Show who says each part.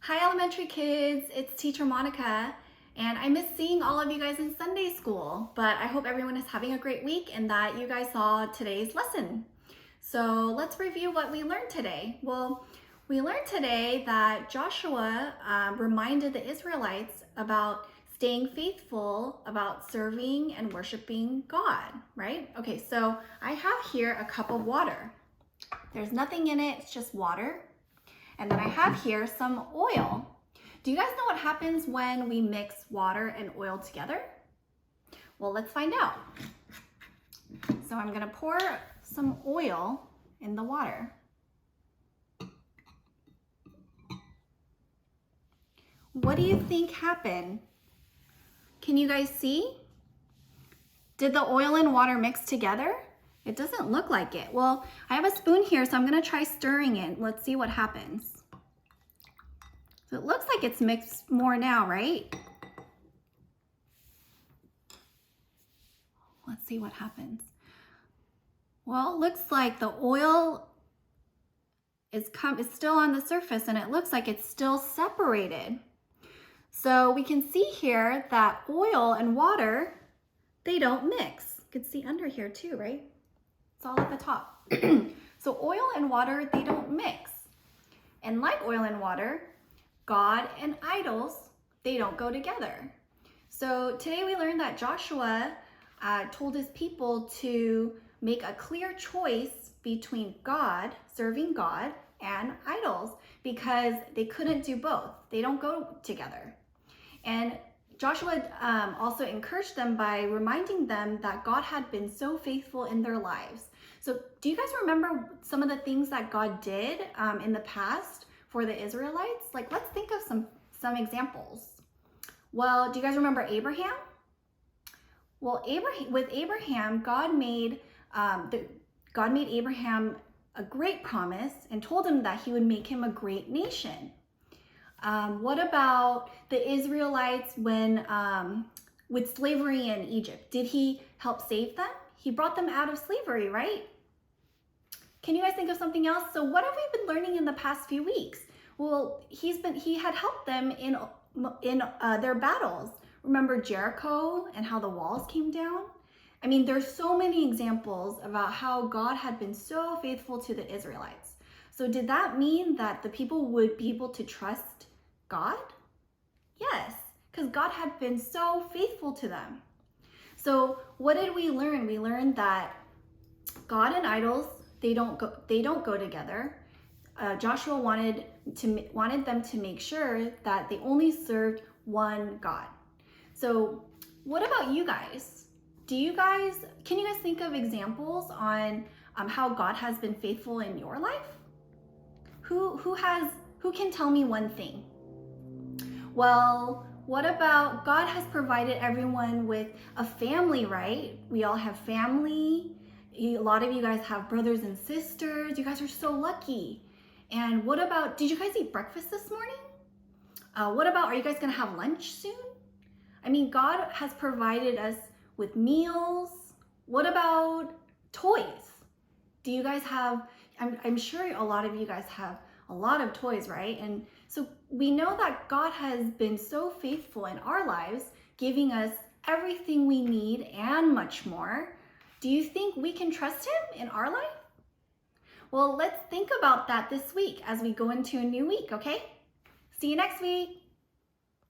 Speaker 1: Hi elementary kids, it's teacher Monica, and I miss seeing all of you guys in Sunday school, but I hope everyone is having a great week and that you guys saw today's lesson. So let's review what we learned today. Well, we learned today that Joshua reminded the Israelites about staying faithful, about serving and worshiping God, right? Okay, so I have here a cup of water. There's nothing in it, it's just water. And then I have here some oil. Do you guys know what happens when we mix water and oil together? Well, let's find out. So I'm gonna pour some oil in the water. What do you think happened? Can you guys see? Did the oil and water mix together? It doesn't look like it. Well, I have a spoon here, so I'm gonna try stirring it. Let's see what happens. So it looks like it's mixed more now, right? Let's see what happens. Well, it looks like the oil is still on the surface and it looks like it's still separated. So we can see here that oil and water, they don't mix. You can see under here too, right? It's all at the top. So oil and water, they don't mix. And like oil and water, God and idols, they don't go together. So today we learned that Joshua told his people to make a clear choice between God, serving God, and idols because they couldn't do both. They don't go together. And Joshua also encouraged them by reminding them that God had been so faithful in their lives. So do you guys remember some of the things that God did in the past for the Israelites? Like, let's think of some examples. Well, do you guys remember Abraham? Well, with Abraham, God made Abraham a great promise and told him that he would make him a great nation. What about the Israelites when with slavery in Egypt? Did he help save them? He brought them out of slavery, right? Can you guys think of something else? So what have we been learning in the past few weeks? Well, he had helped them in their battles. Remember Jericho and how the walls came down? I mean, there's so many examples about how God had been so faithful to the Israelites. So did that mean that the people would be able to trust God? Yes, because God had been so faithful to them. So what did we learn? We learned that God and idols, they don't go together. Joshua wanted them to make sure that they only served one God. So what about you guys? Can you guys think of examples on how God has been faithful in your life? Who can tell me one thing? Well, what about God has provided everyone with a family, right? We all have family. A lot of you guys have brothers and sisters. You guys are so lucky. And what about, did you guys eat breakfast this morning? What about, are you guys gonna have lunch soon? I mean, God has provided us with meals. What about toys? Do you guys have, I'm sure a lot of you guys have a lot of toys, right? And so we know that God has been so faithful in our lives, giving us everything we need and much more. Do you think we can trust him in our life? Well, let's think about that this week as we go into a new week, okay? See you next week.